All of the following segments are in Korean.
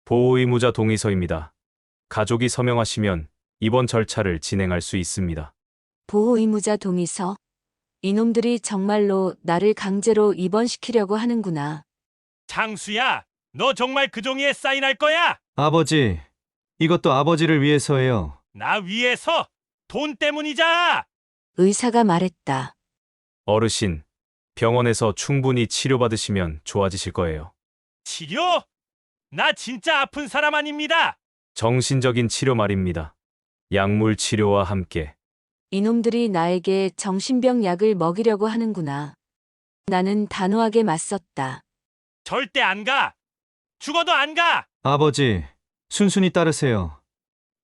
보호의무자 동의서입니다. 가족이 서명하시면 입원 절차를 진행할 수 있습니다. 보호의무자 동의서. 이놈들이 정말로 나를 강제로 입원시키려고 하는구나. 창수야, 너 정말 그 종이에 사인할 거야? 아버지, 이것도 아버지를 위해서예요. 나 위해서 돈 때문이자. 의사가 말했다. 어르신, 병원에서 충분히 치료받으시면 좋아지실 거예요. 치료? 나 진짜 아픈 사람 아닙니다. 정신적인 치료 말입니다. 약물 치료와 함께. 이놈들이 나에게 정신병 약을 먹이려고 하는구나. 나는 단호하게 맞섰다. 절대 안 가. 죽어도 안 가. 아버지, 순순히 따르세요.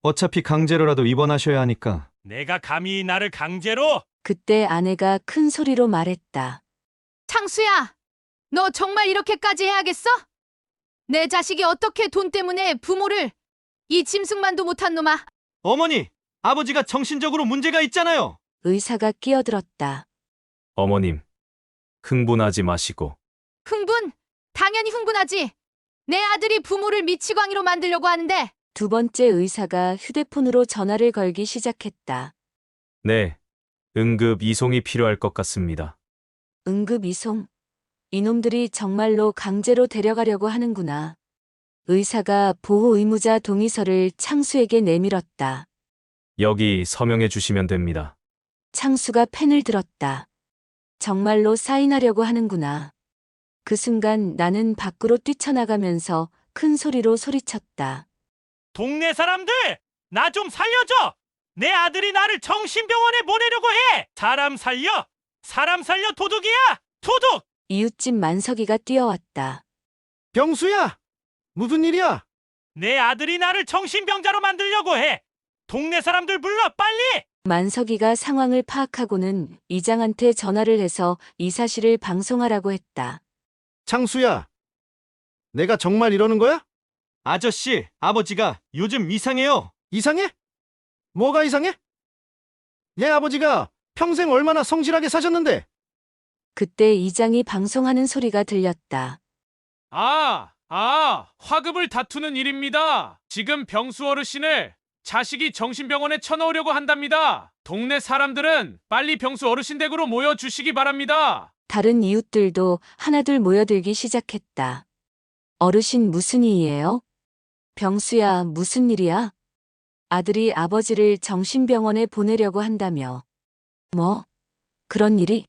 어차피 강제로라도 입원하셔야 하니까. 내가 감히 나를 강제로? 그때 아내가 큰 소리로 말했다. 창수야, 너 정말 이렇게까지 해야겠어? 내 자식이 어떻게 돈 때문에 부모를 이 짐승만도 못한 놈아. 어머니, 아버지가 정신적으로 문제가 있잖아요. 의사가 끼어들었다. 어머님, 흥분하지 마시고. 흥분? 당연히 흥분하지. 내 아들이 부모를 미치광이로 만들려고 하는데. 두 번째 의사가 휴대폰으로 전화를 걸기 시작했다. 네, 응급 이송이 필요할 것 같습니다. 응급 이송. 이놈들이 정말로 강제로 데려가려고 하는구나. 의사가 보호의무자 동의서를 창수에게 내밀었다. 여기 서명해 주시면 됩니다. 창수가 펜을 들었다. 정말로 사인하려고 하는구나. 그 순간 나는 밖으로 뛰쳐나가면서 큰 소리로 소리쳤다. 동네 사람들, 나 좀 살려줘. 내 아들이 나를 정신병원에 보내려고 해. 사람 살려 도둑이야. 도둑. 이웃집 만석이가 뛰어왔다. 병수야! 무슨 일이야? 내 아들이 나를 정신병자로 만들려고 해. 동네 사람들 불러 빨리. 만석이가 상황을 파악하고는 이장한테 전화를 해서 이 사실을 방송하라고 했다. 창수야, 내가 정말 이러는 거야? 아저씨, 아버지가 요즘 이상해요. 이상해? 뭐가 이상해? 얘 아버지가 평생 얼마나 성실하게 사셨는데. 그때 이장이 방송하는 소리가 들렸다. 화급을 다투는 일입니다. 지금 병수 어르신을 자식이 정신병원에 쳐넣으려고 한답니다. 동네 사람들은 빨리 병수 어르신 댁으로 모여주시기 바랍니다. 다른 이웃들도 하나둘 모여들기 시작했다. 어르신 무슨 일이에요? 병수야, 무슨 일이야? 아들이 아버지를 정신병원에 보내려고 한다며. 뭐? 그런 일이?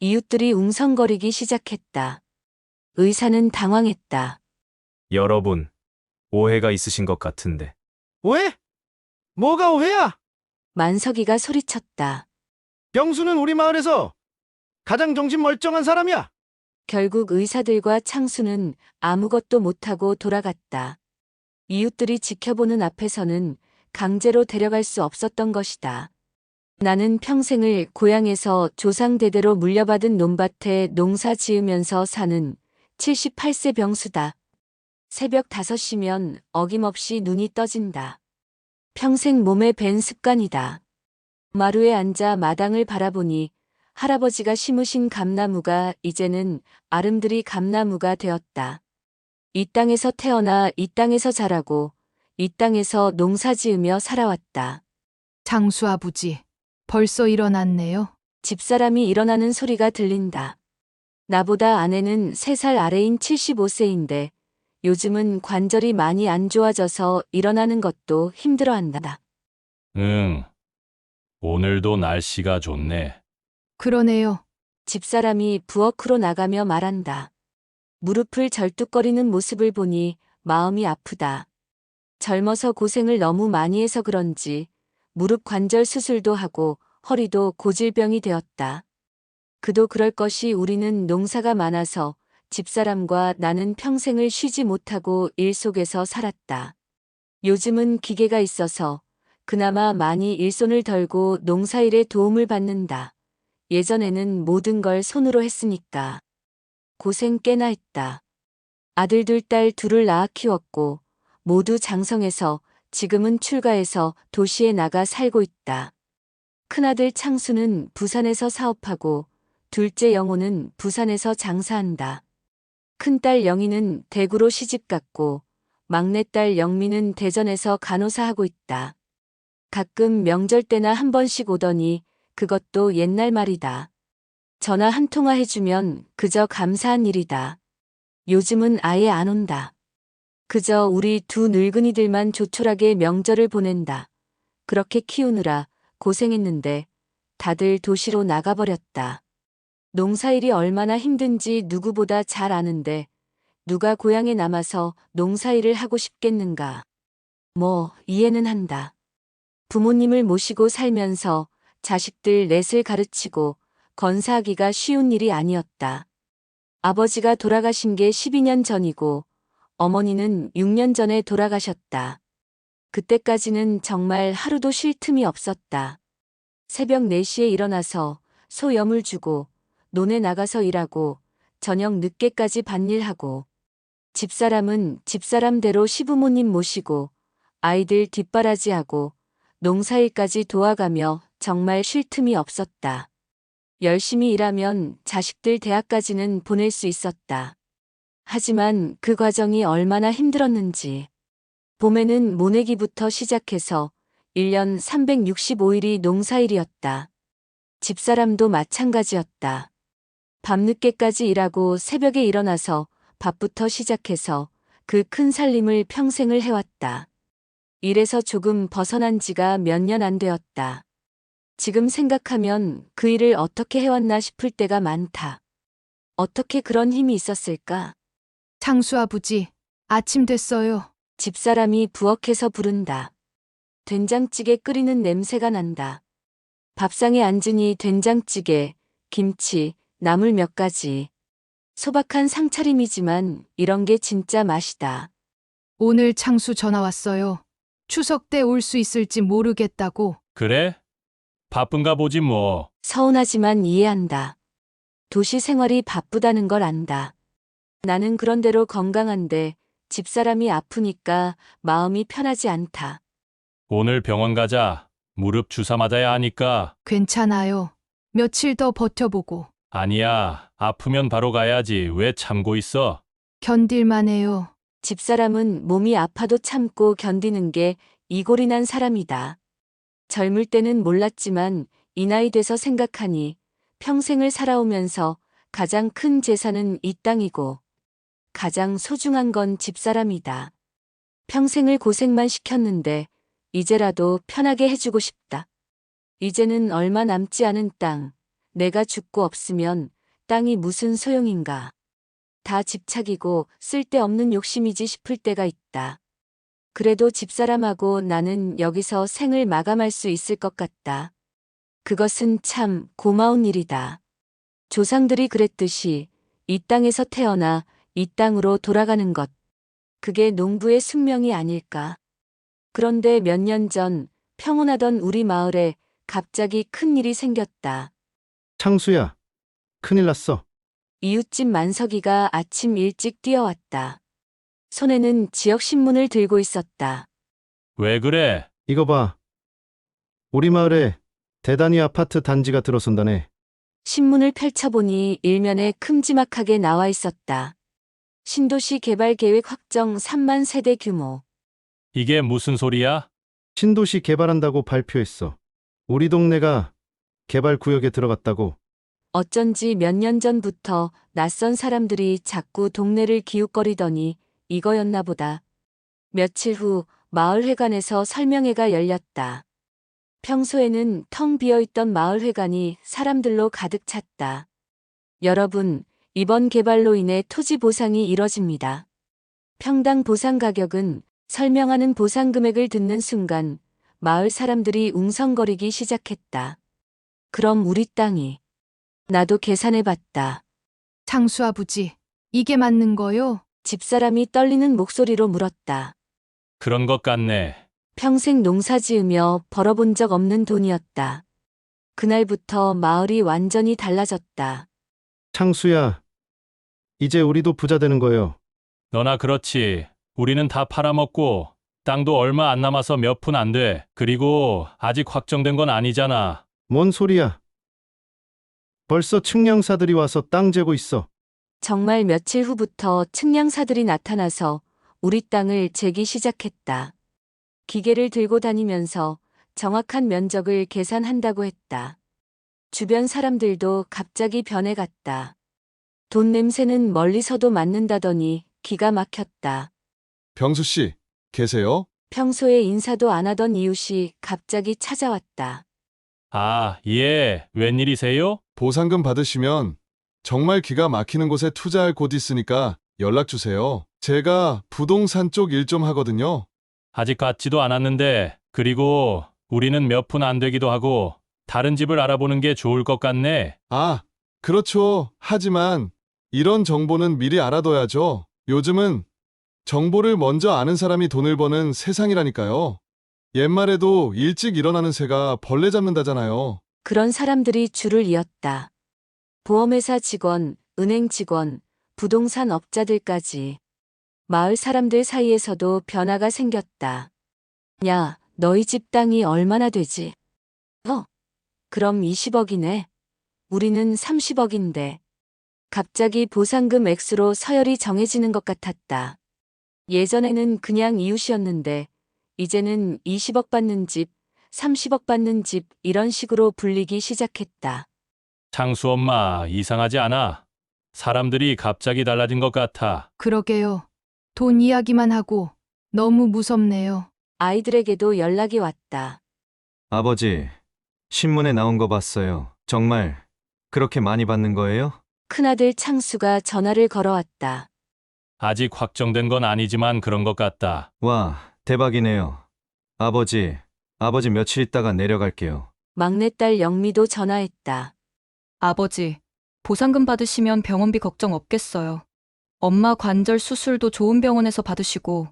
이웃들이 웅성거리기 시작했다. 의사는 당황했다. 여러분, 오해가 있으신 것 같은데. 오해? 뭐가 오해야? 만석이가 소리쳤다. 병수는 우리 마을에서 가장 정신 멀쩡한 사람이야. 결국 의사들과 창수는 아무것도 못하고 돌아갔다. 이웃들이 지켜보는 앞에서는 강제로 데려갈 수 없었던 것이다. 나는 평생을 고향에서 조상대대로 물려받은 논밭에 농사 지으면서 사는 78세 병수다. 새벽 5시면 어김없이 눈이 떠진다. 평생 몸에 밴 습관이다. 마루에 앉아 마당을 바라보니 할아버지가 심으신 감나무가 이제는 아름드리 감나무가 되었다. 이 땅에서 태어나 이 땅에서 자라고 이 땅에서 농사 지으며 살아왔다. 장수 아버지, 벌써 일어났네요. 집사람이 일어나는 소리가 들린다. 나보다 아내는 3살 아래인 75세인데 요즘은 관절이 많이 안 좋아져서 일어나는 것도 힘들어한다. 응. 오늘도 날씨가 좋네. 그러네요. 집사람이 부엌으로 나가며 말한다. 무릎을 절뚝거리는 모습을 보니 마음이 아프다. 젊어서 고생을 너무 많이 해서 그런지 무릎 관절 수술도 하고 허리도 고질병이 되었다. 그도 그럴 것이 우리는 농사가 많아서 집사람과 나는 평생을 쉬지 못하고 일 속에서 살았다. 요즘은 기계가 있어서 그나마 많이 일손을 덜고 농사일에 도움을 받는다. 예전에는 모든 걸 손으로 했으니까. 고생 꽤나 했다. 아들 둘, 딸 둘을 낳아 키웠고 모두 장성해서 지금은 출가해서 도시에 나가 살고 있다. 큰아들 창수는 부산에서 사업하고 둘째 영호는 부산에서 장사한다. 큰딸 영희는 대구로 시집갔고 막내딸 영미는 대전에서 간호사 하고 있다. 가끔 명절 때나 한 번씩 오더니 그것도 옛날 말이다. 전화 한 통화 해주면 그저 감사한 일이다. 요즘은 아예 안 온다. 그저 우리 두 늙은이들만 조촐하게 명절을 보낸다. 그렇게 키우느라 고생했는데 다들 도시로 나가버렸다. 농사일이 얼마나 힘든지 누구보다 잘 아는데 누가 고향에 남아서 농사일을 하고 싶겠는가. 뭐 이해는 한다. 부모님을 모시고 살면서 자식들 넷을 가르치고 건사하기가 쉬운 일이 아니었다. 아버지가 돌아가신 게 12년 전이고 어머니는 6년 전에 돌아가셨다. 그때까지는 정말 하루도 쉴 틈이 없었다. 새벽 4시에 일어나서 소염을 주고 논에 나가서 일하고 저녁 늦게까지 밭일하고 집사람은 집사람대로 시부모님 모시고 아이들 뒷바라지하고 농사일까지 도와가며 정말 쉴 틈이 없었다. 열심히 일하면 자식들 대학까지는 보낼 수 있었다. 하지만 그 과정이 얼마나 힘들었는지. 봄에는 모내기부터 시작해서 1년 365일이 농사일이었다. 집사람도 마찬가지였다. 밤늦게까지 일하고 새벽에 일어나서 밥부터 시작해서 그 큰 살림을 평생을 해왔다. 일에서 조금 벗어난 지가 몇 년 안 되었다. 지금 생각하면 그 일을 어떻게 해왔나 싶을 때가 많다. 어떻게 그런 힘이 있었을까? 창수 아버지, 아침 됐어요. 집사람이 부엌에서 부른다. 된장찌개 끓이는 냄새가 난다. 밥상에 앉으니 된장찌개, 김치, 나물 몇 가지. 소박한 상차림이지만 이런 게 진짜 맛이다. 오늘 창수 전화 왔어요. 추석 때 올 수 있을지 모르겠다고. 그래? 바쁜가 보지 뭐. 서운하지만 이해한다. 도시 생활이 바쁘다는 걸 안다. 나는 그런대로 건강한데 집사람이 아프니까 마음이 편하지 않다. 오늘 병원 가자. 무릎 주사 맞아야 하니까. 괜찮아요. 며칠 더 버텨보고. 아니야. 아프면 바로 가야지. 왜 참고 있어? 견딜만 해요. 집사람은 몸이 아파도 참고 견디는 게 이골이 난 사람이다. 젊을 때는 몰랐지만 이 나이 돼서 생각하니 평생을 살아오면서 가장 큰 재산은 이 땅이고 가장 소중한 건 집사람이다. 평생을 고생만 시켰는데 이제라도 편하게 해주고 싶다. 이제는 얼마 남지 않은 땅, 내가 죽고 없으면 땅이 무슨 소용인가. 다 집착이고 쓸데없는 욕심이지 싶을 때가 있다. 그래도 집사람하고 나는 여기서 생을 마감할 수 있을 것 같다. 그것은 참 고마운 일이다. 조상들이 그랬듯이 이 땅에서 태어나 이 땅으로 돌아가는 것. 그게 농부의 숙명이 아닐까. 그런데 몇 년 전 평온하던 우리 마을에 갑자기 큰 일이 생겼다. 창수야, 큰일 났어. 이웃집 만석이가 아침 일찍 뛰어왔다. 손에는 지역신문을 들고 있었다. 왜 그래? 이거 봐. 우리 마을에 대단위 아파트 단지가 들어선다네. 신문을 펼쳐보니 일면에 큼지막하게 나와 있었다. 신도시 개발 계획 확정 3만 세대 규모. 이게 무슨 소리야? 신도시 개발한다고 발표했어. 우리 동네가 개발 구역에 들어갔다고. 어쩐지 몇 년 전부터 낯선 사람들이 자꾸 동네를 기웃거리더니 이거였나 보다. 며칠 후 마을회관에서 설명회가 열렸다. 평소에는 텅 비어있던 마을회관이 사람들로 가득 찼다. 여러분, 이번 개발로 인해 토지 보상이 이뤄집니다. 평당 보상 가격은 설명하는 보상 금액을 듣는 순간 마을 사람들이 웅성거리기 시작했다. 그럼 우리 땅이. 나도 계산해봤다. 창수 아버지, 이게 맞는 거요? 집사람이 떨리는 목소리로 물었다. 그런 것 같네. 평생 농사 지으며 벌어본 적 없는 돈이었다. 그날부터 마을이 완전히 달라졌다. 창수야, 이제 우리도 부자 되는 거요. 너나 그렇지. 우리는 다 팔아먹고 땅도 얼마 안 남아서 몇 푼 안 돼. 그리고 아직 확정된 건 아니잖아. 뭔 소리야. 벌써 측량사들이 와서 땅 재고 있어. 정말 며칠 후부터 측량사들이 나타나서 우리 땅을 재기 시작했다. 기계를 들고 다니면서 정확한 면적을 계산한다고 했다. 주변 사람들도 갑자기 변해갔다. 돈 냄새는 멀리서도 맡는다더니 기가 막혔다. 병수 씨, 계세요? 평소에 인사도 안 하던 이웃이 갑자기 찾아왔다. 아, 예, 웬일이세요? 보상금 받으시면 정말 기가 막히는 곳에 투자할 곳 있으니까 연락 주세요. 제가 부동산 쪽 일 좀 하거든요. 아직 갖지도 않았는데, 그리고 우리는 몇 푼 안 되기도 하고, 다른 집을 알아보는 게 좋을 것 같네. 아, 그렇죠. 하지만 이런 정보는 미리 알아둬야죠. 요즘은 정보를 먼저 아는 사람이 돈을 버는 세상이라니까요. 옛말에도 일찍 일어나는 새가 벌레 잡는다잖아요. 그런 사람들이 줄을 이었다. 보험회사 직원, 은행 직원, 부동산 업자들까지. 마을 사람들 사이에서도 변화가 생겼다. 야, 너희 집 땅이 얼마나 되지? 그럼 20억이네. 우리는 30억인데. 갑자기 보상금 액수로 서열이 정해지는 것 같았다. 예전에는 그냥 이웃이었는데, 이제는 20억 받는 집, 30억 받는 집 이런 식으로 불리기 시작했다. 창수 엄마, 이상하지 않아? 사람들이 갑자기 달라진 것 같아. 그러게요. 돈 이야기만 하고 너무 무섭네요. 아이들에게도 연락이 왔다. 아버지, 신문에 나온 거 봤어요. 정말 그렇게 많이 받는 거예요? 큰아들 창수가 전화를 걸어왔다. 아직 확정된 건 아니지만 그런 것 같다. 와, 대박이네요. 아버지 며칠 있다가 내려갈게요. 막내딸 영미도 전화했다. 아버지, 보상금 받으시면 병원비 걱정 없겠어요. 엄마 관절 수술도 좋은 병원에서 받으시고.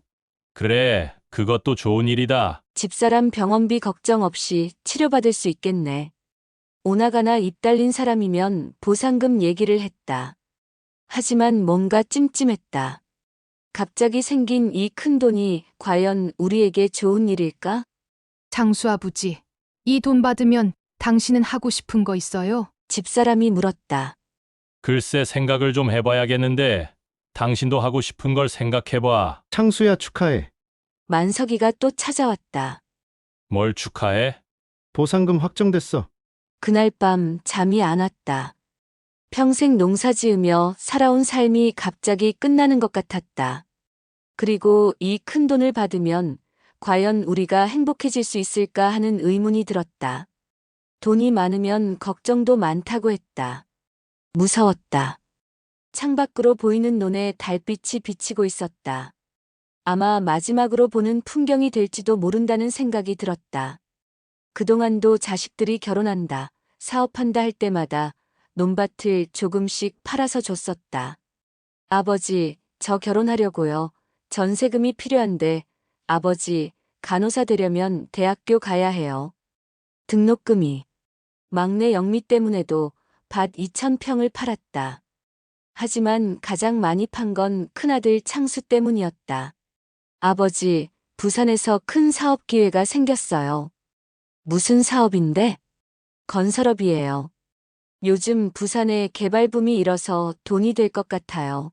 그래, 그것도 좋은 일이다. 집사람 병원비 걱정 없이 치료받을 수 있겠네. 오나가나 입 달린 사람이면 보상금 얘기를 했다. 하지만 뭔가 찜찜했다. 갑자기 생긴 이 큰 돈이 과연 우리에게 좋은 일일까? 장수 아버지, 이 돈 받으면 당신은 하고 싶은 거 있어요? 집사람이 물었다. 글쎄 생각을 좀 해봐야겠는데, 당신도 하고 싶은 걸 생각해봐. 창수야, 축하해. 만석이가 또 찾아왔다. 뭘 축하해? 보상금 확정됐어. 그날 밤 잠이 안 왔다. 평생 농사 지으며 살아온 삶이 갑자기 끝나는 것 같았다. 그리고 이 큰 돈을 받으면 과연 우리가 행복해질 수 있을까 하는 의문이 들었다. 돈이 많으면 걱정도 많다고 했다. 무서웠다. 창밖으로 보이는 논에 달빛이 비치고 있었다. 아마 마지막으로 보는 풍경이 될지도 모른다는 생각이 들었다. 그동안도 자식들이 결혼한다, 사업한다 할 때마다 논밭을 조금씩 팔아서 줬었다. 아버지, 저 결혼하려고요. 전세금이 필요한데, 아버지, 간호사 되려면 대학교 가야 해요. 등록금이. 막내 영미 때문에도 밭 2,000평을 팔았다. 하지만 가장 많이 판 건 큰아들 창수 때문이었다. 아버지, 부산에서 큰 사업 기회가 생겼어요. 무슨 사업인데? 건설업이에요. 요즘 부산에 개발붐이 일어서 돈이 될 것 같아요.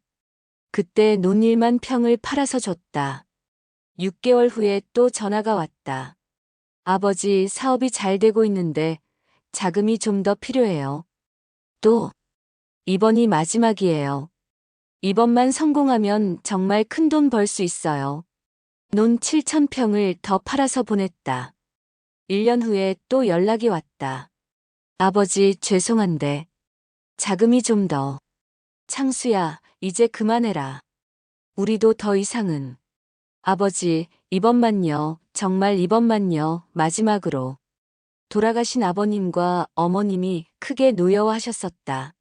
그때 논 1만 평을 팔아서 줬다. 6개월 후에 또 전화가 왔다. 아버지, 사업이 잘 되고 있는데 자금이 좀 더 필요해요. 또, 이번이 마지막이에요. 이번만 성공하면 정말 큰 돈 벌 수 있어요. 논 7,000평을 더 팔아서 보냈다. 1년 후에 또 연락이 왔다. 아버지, 죄송한데 자금이 좀 더. 창수야, 이제 그만해라. 우리도 더 이상은. 아버지, 이번만요. 정말 이번만요. 마지막으로. 돌아가신 아버님과 어머님이 크게 노여워하셨었다.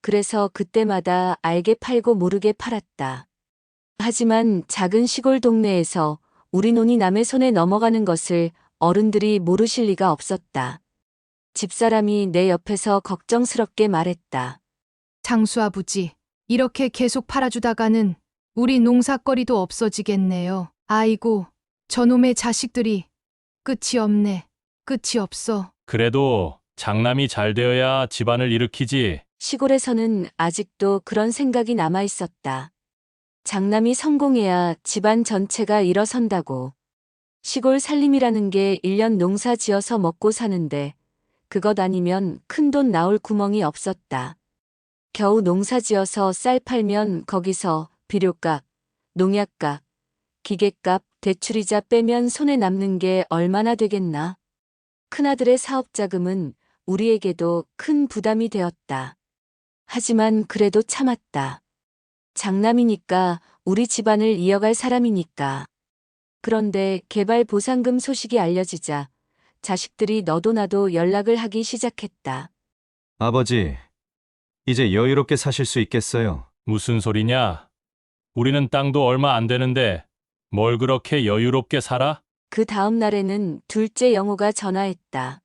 그래서 그때마다 알게 팔고 모르게 팔았다. 하지만 작은 시골 동네에서 우리 논이 남의 손에 넘어가는 것을 어른들이 모르실 리가 없었다. 집사람이 내 옆에서 걱정스럽게 말했다. 장수 아버지, 이렇게 계속 팔아주다가는 우리 농사거리도 없어지겠네요. 아이고, 저놈의 자식들이. 끝이 없네. 끝이 없어. 그래도 장남이 잘 되어야 집안을 일으키지. 시골에서는 아직도 그런 생각이 남아 있었다. 장남이 성공해야 집안 전체가 일어선다고. 시골 살림이라는 게 1년 농사 지어서 먹고 사는데 그것 아니면 큰돈 나올 구멍이 없었다. 겨우 농사 지어서 쌀 팔면 거기서 비료값, 농약값, 기계값, 대출이자 빼면 손에 남는 게 얼마나 되겠나. 큰아들의 사업 자금은 우리에게도 큰 부담이 되었다. 하지만 그래도 참았다. 장남이니까 우리 집안을 이어갈 사람이니까. 그런데 개발 보상금 소식이 알려지자 자식들이 너도 나도 연락을 하기 시작했다. 아버지, 이제 여유롭게 사실 수 있겠어요. 무슨 소리냐? 우리는 땅도 얼마 안 되는데 뭘 그렇게 여유롭게 살아? 그 다음 날에는 둘째 영호가 전화했다.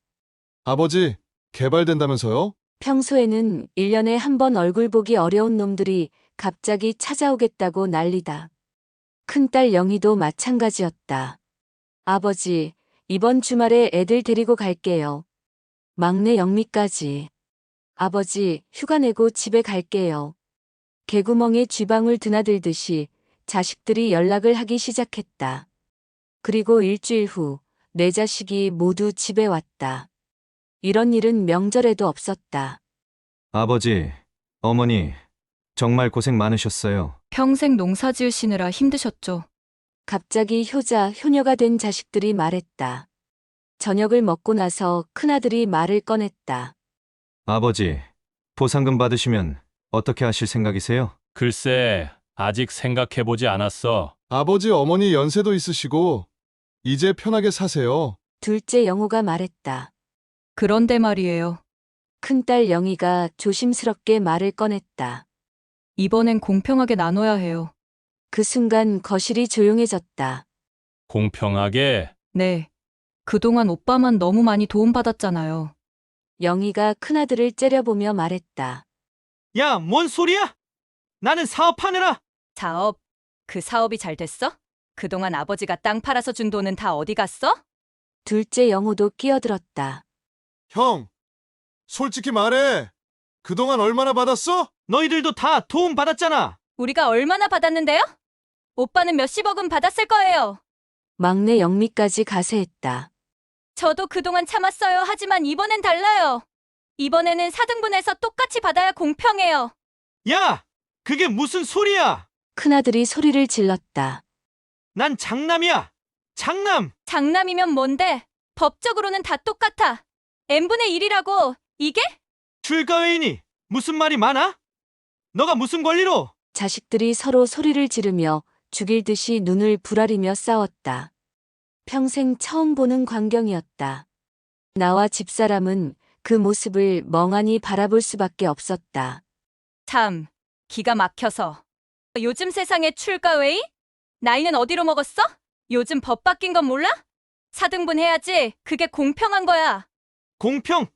아버지, 개발된다면서요? 평소에는 1년에 한 번 얼굴 보기 어려운 놈들이 갑자기 찾아오겠다고 난리다. 큰딸 영희도 마찬가지였다. 아버지, 이번 주말에 애들 데리고 갈게요. 막내 영미까지. 아버지, 휴가 내고 집에 갈게요. 개구멍에 쥐방울 드나들듯이 자식들이 연락을 하기 시작했다. 그리고 일주일 후 네 자식이 모두 집에 왔다. 이런 일은 명절에도 없었다. 아버지, 어머니, 정말 고생 많으셨어요. 평생 농사 지으시느라 힘드셨죠. 갑자기 효자, 효녀가 된 자식들이 말했다. 저녁을 먹고 나서 큰아들이 말을 꺼냈다. 아버지, 보상금 받으시면 어떻게 하실 생각이세요? 글쎄, 아직 생각해보지 않았어. 아버지, 어머니 연세도 있으시고 이제 편하게 사세요. 둘째 영호가 말했다. 그런데 말이에요. 큰딸 영희가 조심스럽게 말을 꺼냈다. 이번엔 공평하게 나눠야 해요. 그 순간 거실이 조용해졌다. 공평하게? 네. 그동안 오빠만 너무 많이 도움받았잖아요. 영희가 큰아들을 째려보며 말했다. 야, 뭔 소리야? 나는 사업하느라. 사업? 그 사업이 잘 됐어? 그동안 아버지가 땅 팔아서 준 돈은 다 어디 갔어? 둘째 영호도 끼어들었다. 형, 솔직히 말해. 그동안 얼마나 받았어? 너희들도 다 도움 받았잖아. 우리가 얼마나 받았는데요? 오빠는 몇십억은 받았을 거예요. 막내 영미까지 가세했다. 저도 그동안 참았어요. 하지만 이번엔 달라요. 이번에는 4등분해서 똑같이 받아야 공평해요. 야, 그게 무슨 소리야? 큰아들이 소리를 질렀다. 난 장남이야. 장남. 장남이면 뭔데? 법적으로는 다 똑같아. n분의 1이라고. 이게? 출가회의니 무슨 말이 많아? 너가 무슨 권리로? 자식들이 서로 소리를 지르며 죽일 듯이 눈을 부라리며 싸웠다. 평생 처음 보는 광경이었다. 나와 집사람은 그 모습을 멍하니 바라볼 수밖에 없었다. 참, 기가 막혀서. 요즘 세상에 출가회의? 나이는 어디로 먹었어? 요즘 법 바뀐 건 몰라? 4등분 해야지. 그게 공평한 거야. 공평?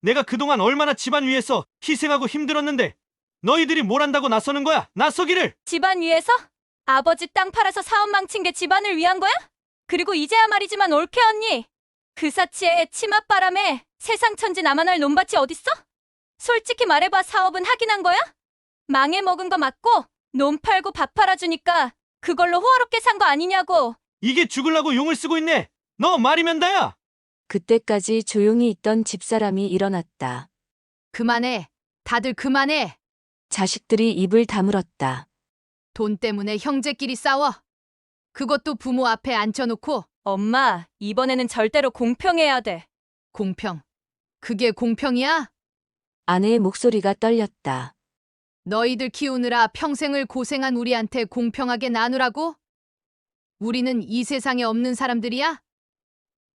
내가 그동안 얼마나 집안 위해서 희생하고 힘들었는데 너희들이 뭘 한다고 나서는 거야? 나서기를! 집안 위해서? 아버지 땅 팔아서 사업 망친 게 집안을 위한 거야? 그리고 이제야 말이지만 올케 언니. 그 사치에 치맛바람에 세상 천지 나만 할 논밭이 어딨어? 솔직히 말해봐. 사업은 하긴 한 거야? 망해 먹은 거 맞고 논 팔고 밥 팔아주니까 그걸로 호화롭게 산 거 아니냐고. 이게 죽으려고 용을 쓰고 있네. 너 말이면 다야. 그때까지 조용히 있던 집사람이 일어났다. 그만해. 다들 그만해. 자식들이 입을 다물었다. 돈 때문에 형제끼리 싸워. 그것도 부모 앞에 앉혀놓고. 엄마, 이번에는 절대로 공평해야 돼. 공평. 그게 공평이야? 아내의 목소리가 떨렸다. 너희들 키우느라 평생을 고생한 우리한테 공평하게 나누라고? 우리는 이 세상에 없는 사람들이야?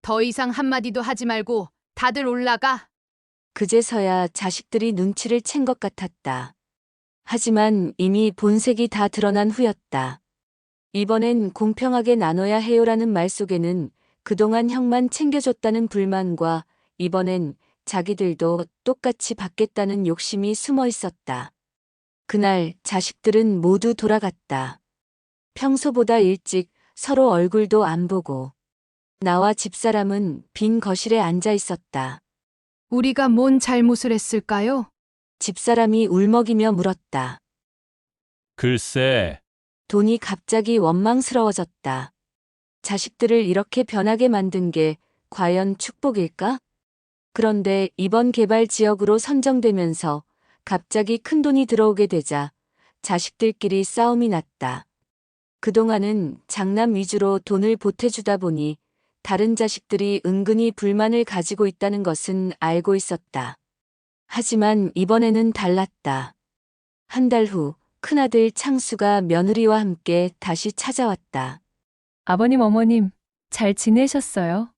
더 이상 한마디도 하지 말고 다들 올라가. 그제서야 자식들이 눈치를 챈 것 같았다. 하지만 이미 본색이 다 드러난 후였다. 이번엔 공평하게 나눠야 해요라는 말 속에는 그동안 형만 챙겨줬다는 불만과 이번엔 자기들도 똑같이 받겠다는 욕심이 숨어 있었다. 그날 자식들은 모두 돌아갔다. 평소보다 일찍 서로 얼굴도 안 보고. 나와 집사람은 빈 거실에 앉아 있었다. 우리가 뭔 잘못을 했을까요? 집사람이 울먹이며 물었다. 글쎄, 돈이 갑자기 원망스러워졌다. 자식들을 이렇게 변하게 만든 게 과연 축복일까? 그런데 이번 개발 지역으로 선정되면서 갑자기 큰 돈이 들어오게 되자 자식들끼리 싸움이 났다. 그동안은 장남 위주로 돈을 보태주다 보니 다른 자식들이 은근히 불만을 가지고 있다는 것은 알고 있었다. 하지만 이번에는 달랐다. 한 달 후 큰아들 창수가 며느리와 함께 다시 찾아왔다. 아버님, 어머님, 잘 지내셨어요?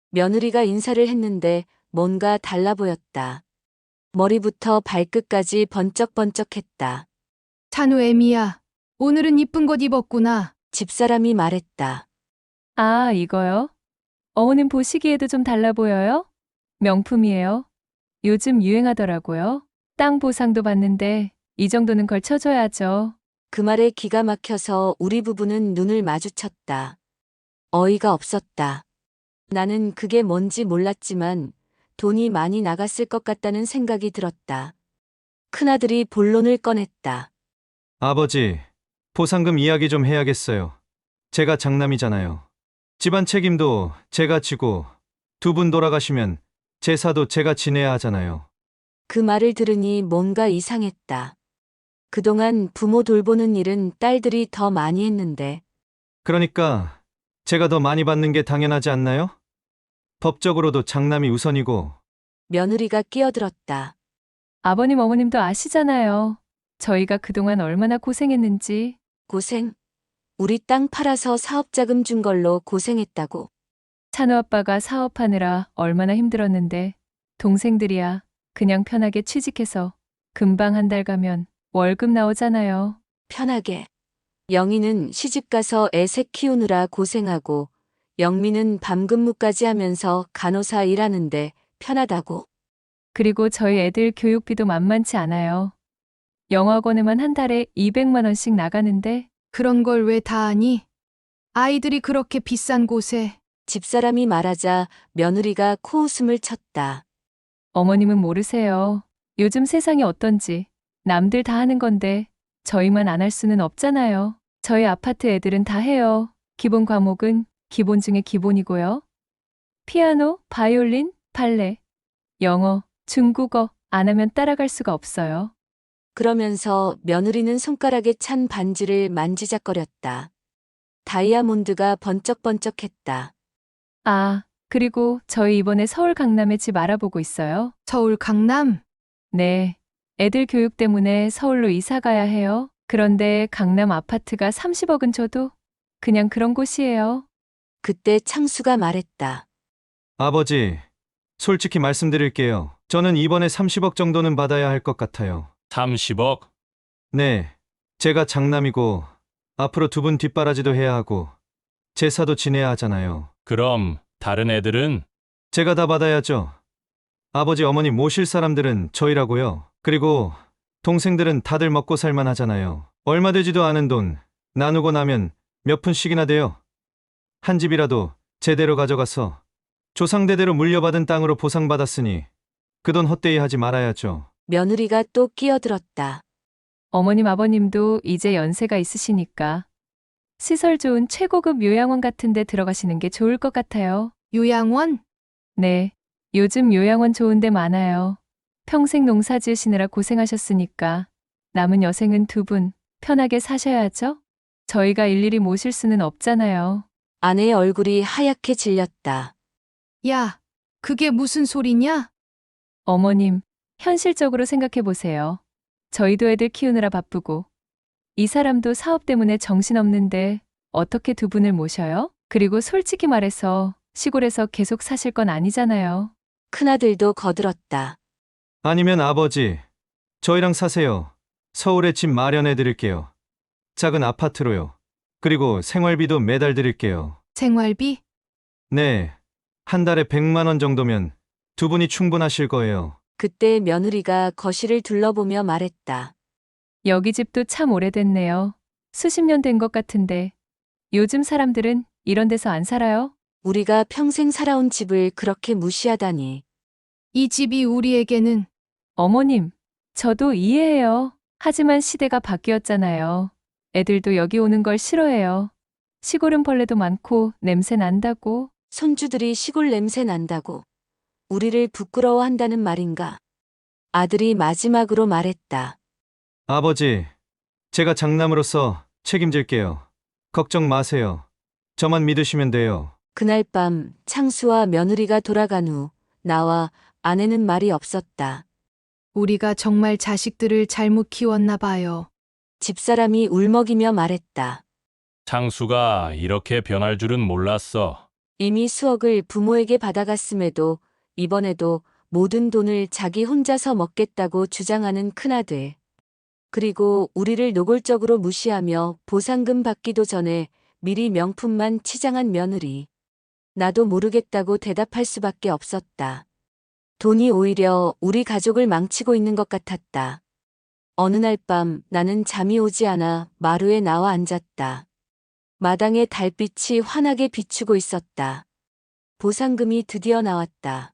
며느리가 인사를 했는데 뭔가 달라 보였다. 머리부터 발끝까지 번쩍번쩍했다. 찬우 애미야, 오늘은 이쁜 옷 입었구나. 집사람이 말했다. 아, 이거요? 어머님 보시기에도 좀 달라 보여요? 명품이에요. 요즘 유행하더라고요. 땅 보상도 받는데 이 정도는 걸쳐줘야죠. 그 말에 기가 막혀서 우리 부부는 눈을 마주쳤다. 어이가 없었다. 나는 그게 뭔지 몰랐지만 돈이 많이 나갔을 것 같다는 생각이 들었다. 큰아들이 본론을 꺼냈다. 아버지, 보상금 이야기 좀 해야겠어요. 제가 장남이잖아요. 집안 책임도 제가 지고 두 분 돌아가시면 제사도 제가 지내야 하잖아요. 그 말을 들으니 뭔가 이상했다. 그동안 부모 돌보는 일은 딸들이 더 많이 했는데 그러니까 제가 더 많이 받는 게 당연하지 않나요? 법적으로도 장남이 우선이고. 며느리가 끼어들었다. 아버님, 어머님도 아시잖아요. 저희가 그동안 얼마나 고생했는지. 고생? 우리 땅 팔아서 사업자금 준 걸로 고생했다고. 찬우 아빠가 사업하느라 얼마나 힘들었는데 동생들이야 그냥 편하게 취직해서 금방 한 달 가면 월급 나오잖아요. 편하게. 영희는 시집가서 애색 키우느라 고생하고 영미는 밤근무까지 하면서 간호사 일하는데 편하다고. 그리고 저희 애들 교육비도 만만치 않아요. 영어학원에만 한 달에 200만 원씩 나가는데 그런 걸 왜 다 아니? 아이들이 그렇게 비싼 곳에. 집사람이 말하자 며느리가 코웃음을 쳤다. 어머님은 모르세요. 요즘 세상이 어떤지. 남들 다 하는 건데 저희만 안 할 수는 없잖아요. 저희 아파트 애들은 다 해요. 기본 과목은 기본 중에 기본이고요. 피아노, 바이올린, 발레, 영어, 중국어 안 하면 따라갈 수가 없어요. 그러면서 며느리는 손가락에 찬 반지를 만지작거렸다. 다이아몬드가 번쩍번쩍했다. 아, 그리고 저희 이번에 서울 강남에 집 알아보고 있어요. 서울 강남? 네. 애들 교육 때문에 서울로 이사 가야 해요. 그런데 강남 아파트가 30억은 줘도 그냥 그런 곳이에요. 그때 창수가 말했다. 아버지, 솔직히 말씀드릴게요. 저는 이번에 30억 정도는 받아야 할 것 같아요. 30억? 네, 제가 장남이고 앞으로 두 분 뒷바라지도 해야 하고 제사도 지내야 하잖아요. 그럼 다른 애들은? 제가 다 받아야죠. 아버지 어머니 모실 사람들은 저희라고요. 그리고 동생들은 다들 먹고 살만 하잖아요. 얼마 되지도 않은 돈 나누고 나면 몇 푼씩이나 돼요. 한 집이라도 제대로 가져가서 조상대대로 물려받은 땅으로 보상받았으니 그 돈 헛되이 하지 말아야죠. 며느리가 또 끼어들었다. 어머님, 아버님도 이제 연세가 있으시니까 시설 좋은 최고급 요양원 같은 데 들어가시는 게 좋을 것 같아요. 요양원? 네, 요즘 요양원 좋은 데 많아요. 평생 농사 지으시느라 고생하셨으니까 남은 여생은 두 분 편하게 사셔야죠. 저희가 일일이 모실 수는 없잖아요. 아내의 얼굴이 하얗게 질렸다. 야, 그게 무슨 소리냐? 어머님, 현실적으로 생각해 보세요. 저희도 애들 키우느라 바쁘고 이 사람도 사업 때문에 정신없는데 어떻게 두 분을 모셔요? 그리고 솔직히 말해서 시골에서 계속 사실 건 아니잖아요. 큰아들도 거들었다. 아니면 아버지, 저희랑 사세요. 서울에 집 마련해 드릴게요. 작은 아파트로요. 그리고 생활비도 매달 드릴게요. 생활비? 네, 한 달에 100만 원 정도면 두 분이 충분하실 거예요. 그때 며느리가 거실을 둘러보며 말했다. 여기 집도 참 오래됐네요. 수십 년 된 것 같은데 요즘 사람들은 이런 데서 안 살아요? 우리가 평생 살아온 집을 그렇게 무시하다니. 이 집이 우리에게는. 어머님, 저도 이해해요. 하지만 시대가 바뀌었잖아요. 애들도 여기 오는 걸 싫어해요. 시골은 벌레도 많고 냄새 난다고. 손주들이 시골 냄새 난다고 우리를 부끄러워한다는 말인가? 아들이 마지막으로 말했다. 아버지, 제가 장남으로서 책임질게요. 걱정 마세요. 저만 믿으시면 돼요. 그날 밤 창수와 며느리가 돌아간 후 나와 아내는 말이 없었다. 우리가 정말 자식들을 잘못 키웠나 봐요. 집사람이 울먹이며 말했다. 창수가 이렇게 변할 줄은 몰랐어. 이미 수억을 부모에게 받아갔음에도 이번에도 모든 돈을 자기 혼자서 먹겠다고 주장하는 큰아들. 그리고 우리를 노골적으로 무시하며 보상금 받기도 전에 미리 명품만 치장한 며느리. 나도 모르겠다고 대답할 수밖에 없었다. 돈이 오히려 우리 가족을 망치고 있는 것 같았다. 어느 날 밤 나는 잠이 오지 않아 마루에 나와 앉았다. 마당에 달빛이 환하게 비추고 있었다. 보상금이 드디어 나왔다.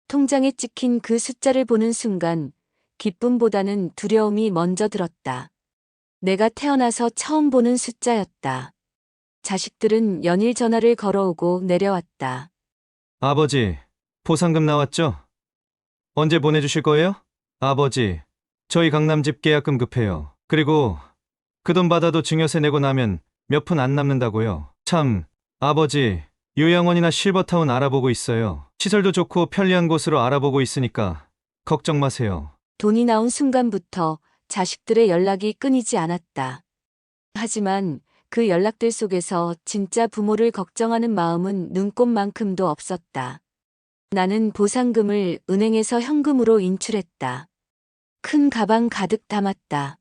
통장에 찍힌 그 숫자를 보는 순간 기쁨보다는 두려움이 먼저 들었다. 내가 태어나서 처음 보는 숫자였다. 자식들은 연일 전화를 걸어오고 내려왔다. 아버지, 보상금 나왔죠? 언제 보내주실 거예요? 아버지, 저희 강남집 계약금 급해요. 그리고 그 돈 받아도 증여세 내고 나면 몇 푼 안 남는다고요. 참, 아버지, 요양원이나 실버타운 알아보고 있어요. 시설도 좋고 편리한 곳으로 알아보고 있으니까 걱정 마세요. 돈이 나온 순간부터 자식들의 연락이 끊이지 않았다. 하지만 그 연락들 속에서 진짜 부모를 걱정하는 마음은 눈꼽만큼도 없었다. 나는 보상금을 은행에서 현금으로 인출했다. 큰 가방 가득 담았다.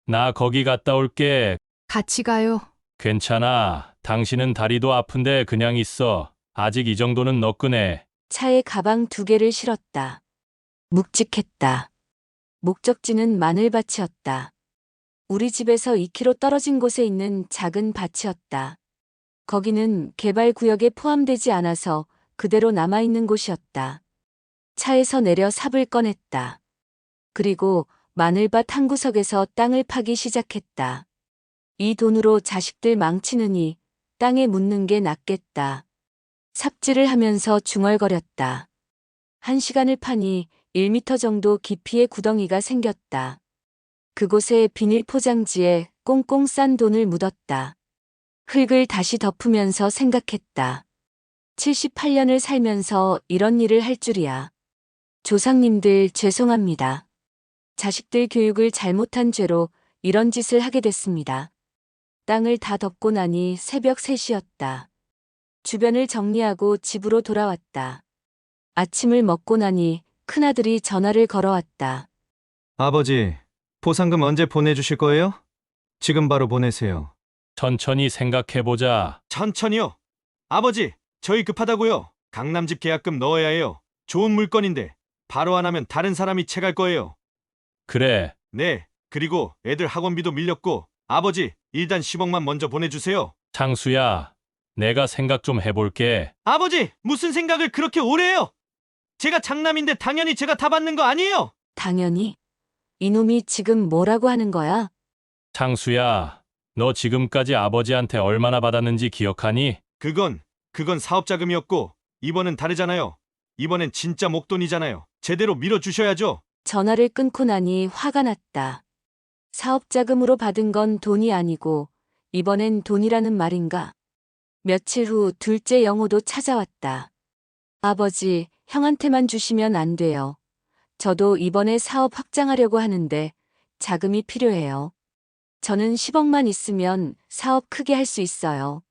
나 거기 갔다 올게. 같이 가요. 괜찮아. 당신은 다리도 아픈데 그냥 있어. 아직 이 정도는 너끈해. 차에 가방 2개를 실었다. 묵직했다. 목적지는 마늘밭이었다. 우리 집에서 2km 떨어진 곳에 있는 작은 밭이었다. 거기는 개발구역에 포함되지 않아서 그대로 남아있는 곳이었다. 차에서 내려 삽을 꺼냈다. 그리고 마늘밭 한 구석에서 땅을 파기 시작했다. 이 돈으로 자식들 망치느니 땅에 묻는 게 낫겠다. 삽질을 하면서 중얼거렸다. 1시간을 파니 1m 정도 깊이의 구덩이가 생겼다. 그곳에 비닐 포장지에 꽁꽁 싼 돈을 묻었다. 흙을 다시 덮으면서 생각했다. 78년을 살면서 이런 일을 할 줄이야. 조상님들 죄송합니다. 자식들 교육을 잘못한 죄로 이런 짓을 하게 됐습니다. 땅을 다 덮고 나니 새벽 3시였다. 주변을 정리하고 집으로 돌아왔다. 아침을 먹고 나니 큰아들이 전화를 걸어왔다. 아버지, 보상금 언제 보내주실 거예요? 지금 바로 보내세요. 천천히 생각해보자. 천천히요? 아버지, 저희 급하다고요. 강남집 계약금 넣어야 해요. 좋은 물건인데 바로 안 하면 다른 사람이 채갈 거예요. 그래. 네, 그리고 애들 학원비도 밀렸고 아버지, 일단 10억만 먼저 보내주세요. 창수야, 내가 생각 좀 해볼게. 아버지, 무슨 생각을 그렇게 오래 해요? 제가 장남인데 당연히 제가 다 받는 거 아니에요? 당연히. 이놈이 지금 뭐라고 하는 거야? 창수야, 너 지금까지 아버지한테 얼마나 받았는지 기억하니? 그건 사업자금이었고 이번은 다르잖아요. 이번엔 진짜 목돈이잖아요. 제대로 밀어주셔야죠. 전화를 끊고 나니 화가 났다. 사업자금으로 받은 건 돈이 아니고 이번엔 돈이라는 말인가? 며칠 후 둘째 영호도 찾아왔다. 아버지, 형한테만 주시면 안 돼요. 저도 이번에 사업 확장하려고 하는데 자금이 필요해요. 저는 10억만 있으면 사업 크게 할 수 있어요.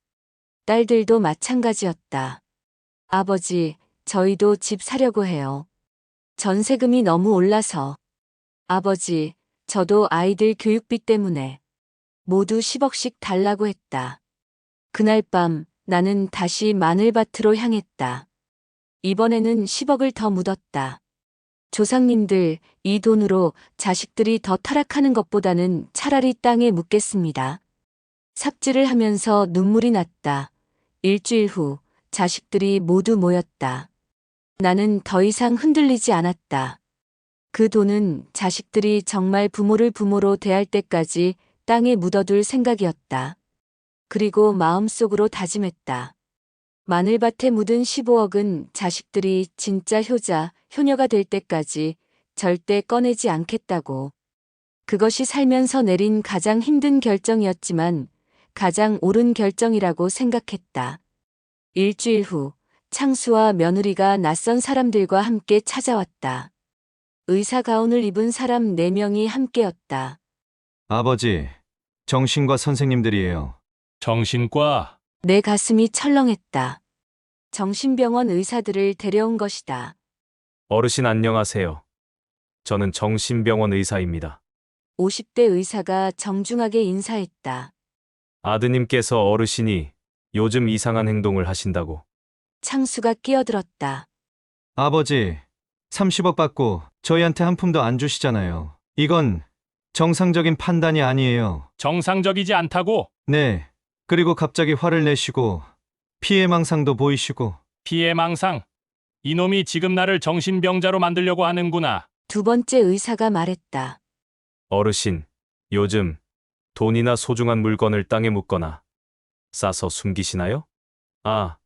딸들도 마찬가지였다. 아버지, 저희도 집 사려고 해요. 전세금이 너무 올라서. 아버지, 저도 아이들 교육비 때문에. 모두 10억씩 달라고 했다. 그날 밤 나는 다시 마늘밭으로 향했다. 이번에는 10억을 더 묻었다. 조상님들, 이 돈으로 자식들이 더 타락하는 것보다는 차라리 땅에 묻겠습니다. 삽질을 하면서 눈물이 났다. 일주일 후 자식들이 모두 모였다. 나는 더 이상 흔들리지 않았다. 그 돈은 자식들이 정말 부모를 부모로 대할 때까지 땅에 묻어둘 생각이었다. 그리고 마음속으로 다짐했다. 마늘밭에 묻은 15억은 자식들이 진짜 효자, 효녀가 될 때까지 절대 꺼내지 않겠다고. 그것이 살면서 내린 가장 힘든 결정이었지만 가장 옳은 결정이라고 생각했다. 일주일 후 창수와 며느리가 낯선 사람들과 함께 찾아왔다. 의사 가운을 입은 사람 4명이 함께였다. 아버지, 정신과 선생님들이에요. 정신과. 내 가슴이 철렁했다. 정신병원 의사들을 데려온 것이다. 어르신 안녕하세요. 저는 정신병원 의사입니다. 50대 의사가 정중하게 인사했다. 아드님께서 어르신이 요즘 이상한 행동을 하신다고. 창수가 끼어들었다. 아버지, 30억 받고 저희한테 한 푼도 안 주시잖아요. 이건 정상적인 판단이 아니에요. 정상적이지 않다고. 네. 그리고 갑자기 화를 내시고 피해망상도 보이시고. 피해망상. 이놈이 지금 나를 정신병자로 만들려고 하는구나. 두 번째 의사가 말했다. 어르신, 요즘 돈이나 소중한 물건을 땅에 묻거나 싸서 숨기시나요? 아,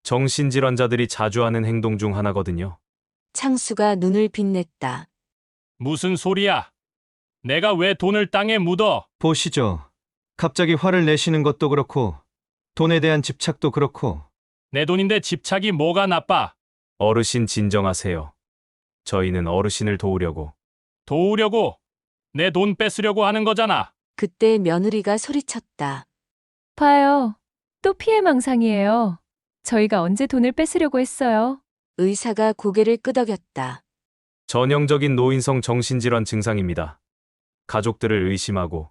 정신질환자들이 자주 하는 행동 중 하나거든요. 창수가 눈을 빛냈다. 무슨 소리야? 내가 왜 돈을 땅에 묻어? 보시죠. 갑자기 화를 내시는 것도 그렇고 돈에 대한 집착도 그렇고. 내 돈인데 집착이 뭐가 나빠? 어르신 진정하세요. 저희는 어르신을 도우려고. 도우려고? 내 돈 뺏으려고 하는 거잖아. 그때 며느리가 소리쳤다. 봐요. 또 피해망상이에요. 저희가 언제 돈을 뺏으려고 했어요? 의사가 고개를 끄덕였다. 전형적인 노인성 정신질환 증상입니다. 가족들을 의심하고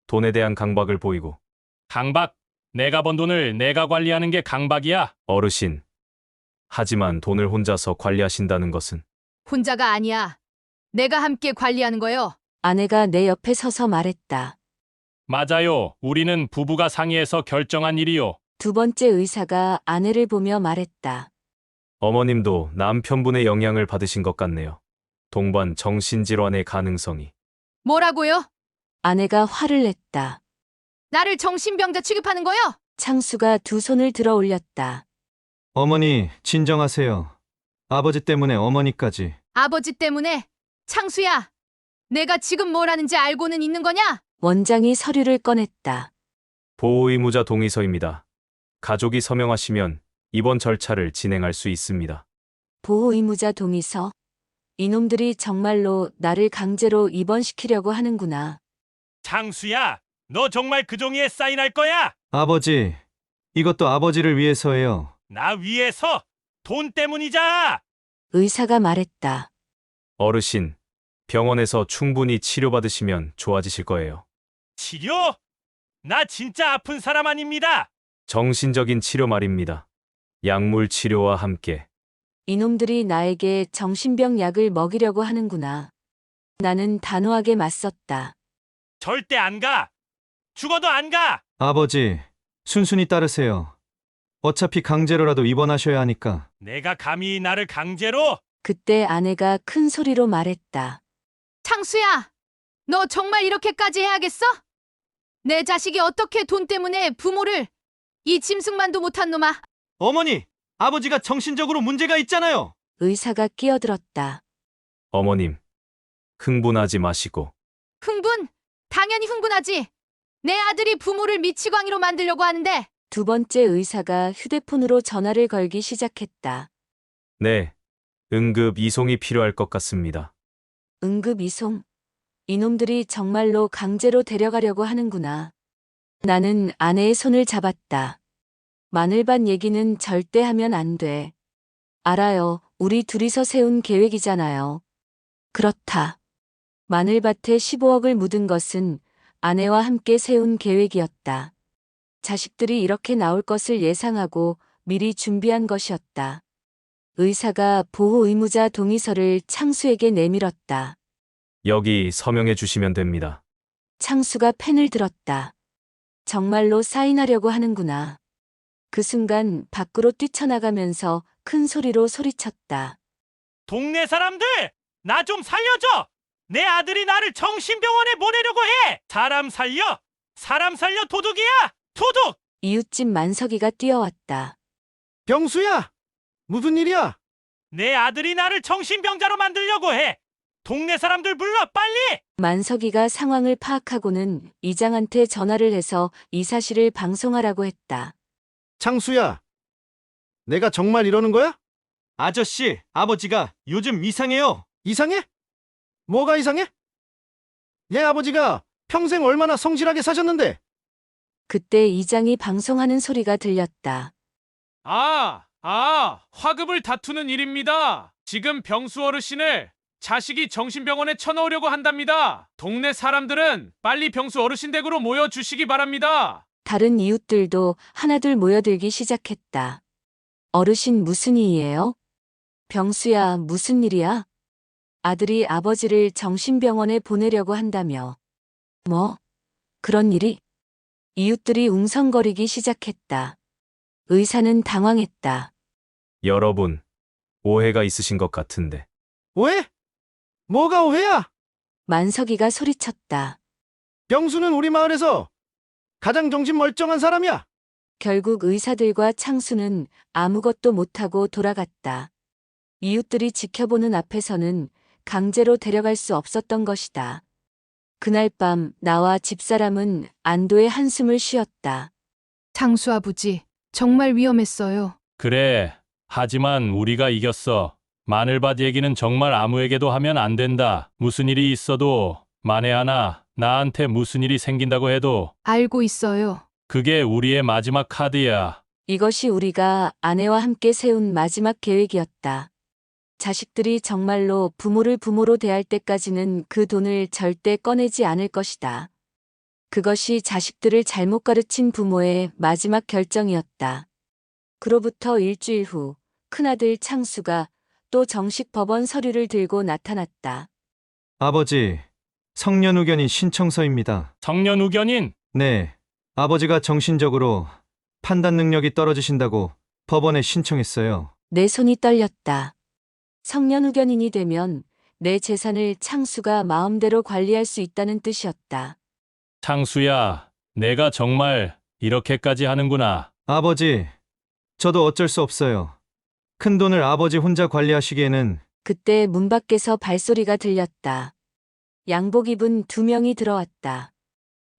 돈에 대한 강박을 보이고. 강박? 내가 번 돈을 내가 관리하는 게 강박이야? 어르신. 하지만 돈을 혼자서 관리하신다는 것은. 혼자가 아니야. 내가 함께 관리하는 거요. 아내가 내 옆에 서서 말했다. 맞아요. 우리는 부부가 상의해서 결정한 일이요. 두 번째 의사가 아내를 보며 말했다. 어머님도 남편분의 영향을 받으신 것 같네요. 동반 정신질환의 가능성이. 뭐라고요? 아내가 화를 냈다. 나를 정신병자 취급하는 거요? 창수가 두 손을 들어 올렸다. 어머니, 진정하세요. 아버지 때문에 어머니까지. 아버지 때문에? 창수야, 내가 지금 뭘 하는지 알고는 있는 거냐? 원장이 서류를 꺼냈다. 보호의무자 동의서입니다. 가족이 서명하시면 입원 절차를 진행할 수 있습니다. 보호의무자 동의서. 이놈들이 정말로 나를 강제로 입원시키려고 하는구나. 창수야, 너 정말 그 종이에 사인할 거야? 아버지, 이것도 아버지를 위해서예요. 나 위해서? 돈 때문이자! 의사가 말했다. 어르신, 병원에서 충분히 치료받으시면 좋아지실 거예요. 치료? 나 진짜 아픈 사람 아닙니다. 정신적인 치료 말입니다. 약물 치료와 함께. 이놈들이 나에게 정신병 약을 먹이려고 하는구나. 나는 단호하게 맞섰다. 절대 안 가. 죽어도 안 가. 아버지, 순순히 따르세요. 어차피 강제로라도 입원하셔야 하니까. 내가 감히 나를 강제로? 그때 아내가 큰 소리로 말했다. 창수야, 너 정말 이렇게까지 해야겠어? 내 자식이 어떻게 돈 때문에 부모를 이 짐승만도 못한 놈아. 어머니, 아버지가 정신적으로 문제가 있잖아요. 의사가 끼어들었다. 어머님, 흥분하지 마시고. 흥분? 당연히 흥분하지. 내 아들이 부모를 미치광이로 만들려고 하는데. 두 번째 의사가 휴대폰으로 전화를 걸기 시작했다. 네, 응급 이송이 필요할 것 같습니다. 응급 이송. 이놈들이 정말로 강제로 데려가려고 하는구나. 나는 아내의 손을 잡았다. 마늘밭 얘기는 절대 하면 안 돼. 알아요. 우리 둘이서 세운 계획이잖아요. 그렇다. 마늘밭에 15억을 묻은 것은 아내와 함께 세운 계획이었다. 자식들이 이렇게 나올 것을 예상하고 미리 준비한 것이었다. 의사가 보호의무자 동의서를 창수에게 내밀었다. 여기 서명해 주시면 됩니다. 창수가 펜을 들었다. 정말로 사인하려고 하는구나. 그 순간 밖으로 뛰쳐나가면서 큰 소리로 소리쳤다. 동네 사람들! 나 좀 살려줘! 내 아들이 나를 정신병원에 보내려고 해. 사람 살려 도둑이야. 도둑. 이웃집 만석이가 뛰어왔다. 병수야! 무슨 일이야? 내 아들이 나를 정신병자로 만들려고 해. 동네 사람들 불러 빨리. 만석이가 상황을 파악하고는 이장한테 전화를 해서 이 사실을 방송하라고 했다. 창수야, 내가 정말 이러는 거야? 아저씨, 아버지가 요즘 이상해요. 이상해? 뭐가 이상해? 얘 아버지가 평생 얼마나 성실하게 사셨는데. 그때 이장이 방송하는 소리가 들렸다. 화급을 다투는 일입니다. 지금 병수 어르신을 자식이 정신병원에 쳐넣으려고 한답니다. 동네 사람들은 빨리 병수 어르신 댁으로 모여주시기 바랍니다. 다른 이웃들도 하나둘 모여들기 시작했다. 어르신 무슨 일이에요? 병수야, 무슨 일이야? 아들이 아버지를 정신병원에 보내려고 한다며. 뭐? 그런 일이? 이웃들이 웅성거리기 시작했다. 의사는 당황했다. 여러분, 오해가 있으신 것 같은데. 오해? 뭐가 오해야? 만석이가 소리쳤다. 병수는 우리 마을에서 가장 정신 멀쩡한 사람이야. 결국 의사들과 창수는 아무것도 못하고 돌아갔다. 이웃들이 지켜보는 앞에서는 강제로 데려갈 수 없었던 것이다. 그날 밤 나와 집사람은 안도의 한숨을 쉬었다. 창수 아버지, 정말 위험했어요. 그래. 하지만 우리가 이겼어. 마늘밭 얘기는 정말 아무에게도 하면 안 된다. 무슨 일이 있어도 만에 하나 나한테 무슨 일이 생긴다고 해도 알고 있어요. 그게 우리의 마지막 카드야. 이것이 우리가 아내와 함께 세운 마지막 계획이었다. 자식들이 정말로 부모를 부모로 대할 때까지는 그 돈을 절대 꺼내지 않을 것이다. 그것이 자식들을 잘못 가르친 부모의 마지막 결정이었다. 그로부터 일주일 후 큰아들 창수가 또 정식 법원 서류를 들고 나타났다. 아버지, 성년후견인 신청서입니다. 성년후견인? 네, 아버지가 정신적으로 판단 능력이 떨어지신다고 법원에 신청했어요. 내 손이 떨렸다. 성년후견인이 되면 내 재산을 창수가 마음대로 관리할 수 있다는 뜻이었다. 창수야, 내가 정말 이렇게까지 하는구나. 아버지, 저도 어쩔 수 없어요. 큰 돈을 아버지 혼자 관리하시기에는. 그때 문 밖에서 발소리가 들렸다. 양복 입은 2명이 들어왔다.